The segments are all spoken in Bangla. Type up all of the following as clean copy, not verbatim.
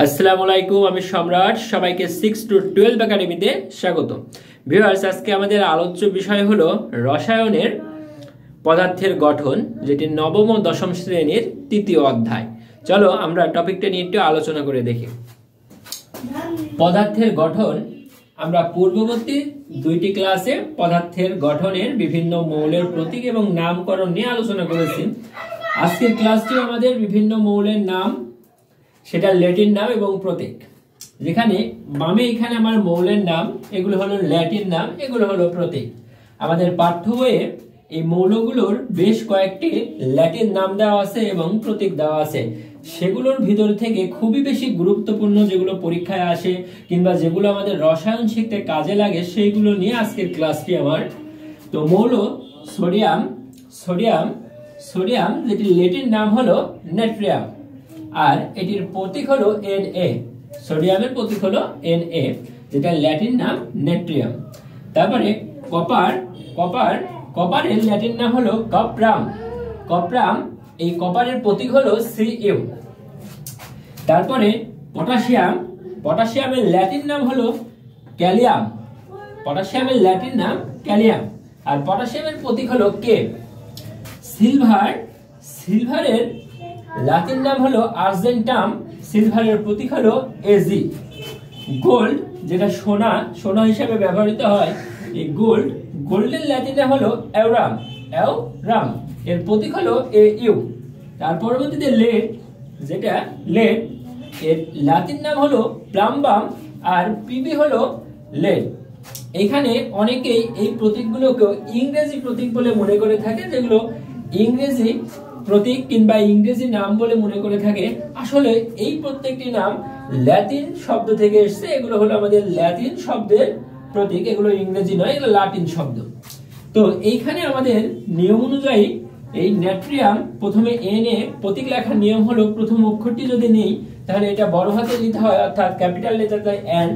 আসসালামু আলাইকুম, আমি সম্রাট। সবাইকে 6 to 12 একাডেমিতে স্বাগত। ভিউয়ার্স, আজকে আমাদের আলোচ্য বিষয় হলো রসায়নের পদার্থের গঠন, যেটি নবম ও দশম শ্রেণীর তৃতীয় অধ্যায়। চলো আমরা টপিকটা নিয়ে একটু আলোচনা করে দেখি। পদার্থের গঠন আমরা পূর্ববর্তী দুইটি ক্লাসে পদার্থের গঠনের বিভিন্ন মৌলের প্রতীক এবং নামকরণ নিয়ে আলোচনা করেছি। আজকের ক্লাসটিও আমাদের বিভিন্ন মৌলের নাম, সেটা ল্যাটিন নাম এবং প্রতীক। যেখানে বামে এখানে আমার মৌলের নাম, এগুলো হলো ল্যাটিন নাম, এগুলো হলো প্রতীক। আমাদের পাঠ্য বইয়ে এই মৌলগুলোর বেশ কয়েকটি ল্যাটিন নাম দেওয়া আছে এবং প্রতীক দেওয়া আছে। সেগুলোর ভিতর থেকে খুবই বেশি গুরুত্বপূর্ণ যেগুলো পরীক্ষায় আসে কিংবা যেগুলো আমাদের রসায়ন শিখতে কাজে লাগে, সেইগুলো নিয়ে আজকের ক্লাসটি আমার। তো মৌল সোডিয়াম, সোডিয়াম সোডিয়াম যেটির ল্যাটিন নাম হলো নেট্রিয়াম, আর এটির প্রতীক হলো Na। সোডিয়ামের প্রতীক হলো Na, যেটা ল্যাটিন নাম নেট্রিয়াম। তারপরে কপার, কপার কপারের ল্যাটিন নাম হলো কপ্রাম, কপ্রাম এই কপারের প্রতীক হলো Cu। তারপরে পটাশিয়াম, পটাশিয়ামের ল্যাটিন নাম হলো ক্যালিয়াম, পটাশিয়ামের ল্যাটিন নাম ক্যালিয়াম, আর পটাশিয়ামের প্রতীক হলো K। সিলভার, সিলভারের ল্যাটিন নাম হলো আর্জেন্টাম, সিলভারের প্রতীক হলো Ag। গোল্ড, যেটা সোনা, সোনা হিসেবে ব্যবহৃত হয়, এই গোল্ড, গোল্ডের ল্যাটিন নাম হলো এওরাম, এওরাম এর প্রতীক হলো Au। তার পরবর্তীতে লেড, যেটা লেড, এর ল্যাটিন নাম হলো প্লাম্বাম, আর Pb হলো লেড। এখানে অনেকেই এই প্রতীকগুলোকে ইংরেজি প্রতীক বলে মনে করে থাকে, যেগুলো ইংরেজি প্রতীক কিংবা ইংরেজি নাম বলে মনে করে থাকে। আসলে এই প্রত্যেকটি নাম ল্যাটিন শব্দ থেকে এসেছে, এগুলো হলো আমাদের ল্যাটিন শব্দের প্রতীক, এগুলো ইংরেজি নয়, এগুলো লাতিন শব্দ। তো এইখানে আমাদের নিয়ম অনুযায়ী এই নেট্রিয়াম প্রথমে Na, প্রতীক লেখার নিয়ম হলো প্রথম অক্ষরটি যদি নেই তাহলে এটা বড় হাতে নিতে হয়, অর্থাৎ ক্যাপিটাল লেটার তাই N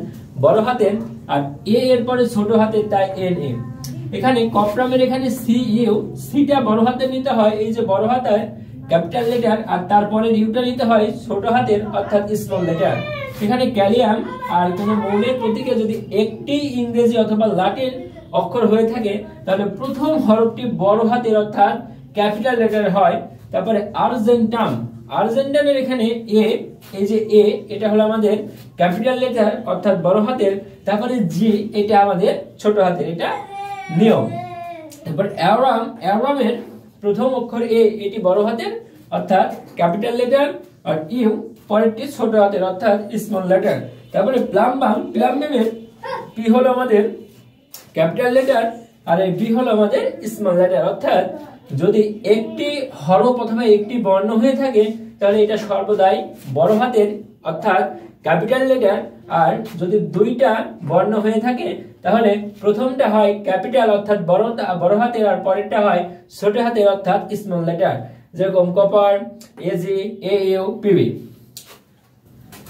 বড় হাতের, আর A এর পরে ছোট হাতের তাই Na। এখানে কপ্রামের এখানে Cu, সিটা বড় হাতে নিতে হয়, এই যে বড় হাতের ক্যাপিটাল লেটার, আর তারপরে ইউটা নিতে হয় ছোট হাতের অর্থাৎ স্মল লেটার। এখানে ক্যালিয়াম, আর কোন মৌলের প্রতীকে যদি একটি ইংরেজি অথবা লাতিন অক্ষর হয়ে থাকে তাহলে প্রথম হরফটি বড় হাতের অর্থাৎ ক্যাপিটাল লেটার হয়। তারপরে আর্জেন্টাম, আর্জেন্টামের এখানে A, এই যে A এটা হলো আমাদের ক্যাপিটাল লেটার অর্থাৎ বড় হাতের, তারপরে G এটা আমাদের ছোট হাতের, এটা নিয়ম। তারপর এওরাম, এওরামের প্রথম অক্ষর A, এটি বড় হাতের অর্থাৎ ক্যাপিটাল লেটার, আর ইউ পরেরটি ছোট হাতের অর্থাৎ স্মল লেটার। তারপরে প্লাম্বাম, প্লাম্বামের P হলো আমাদের ক্যাপিটাল লেটার, আর এই B হলো আমাদের স্মল লেটার। অর্থাৎ যদি একটি হরফ অথবা একটি বর্ণ হয়ে থাকে তাহলে এটা সর্বদাই বড় হাতের অর্থাৎ ক্যাপিটাল লেটার, আর যদি দুইটা বর্ণ হয়ে থাকে তাহলে প্রথমটা হয় ক্যাপিটাল অর্থাৎ বড় হাতের, আর পরেরটা হয় ছোট হাতের অর্থাৎ স্মল লেটার, যেরকম কপার, Ag, Au, Pb।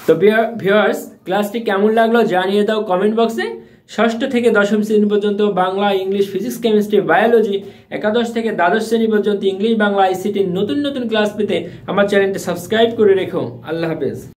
তো ভিউয়ার্স, ক্লাসটি কেমন লাগলো জানিয়ে দাও কমেন্ট বক্সে। ষষ্ঠ থেকে দশম শ্রেণী পর্যন্ত Bangla, English, physics, chemistry, biology, একাদশ থেকে দ্বাদশ শ্রেণী পর্যন্ত ইংলিশ, বাংলা, ICT নতুন নতুন ক্লাস পেতে আমার চ্যানেলটি সাবস্ক্রাইব করে রেখো। আল্লাহ হাফেজ।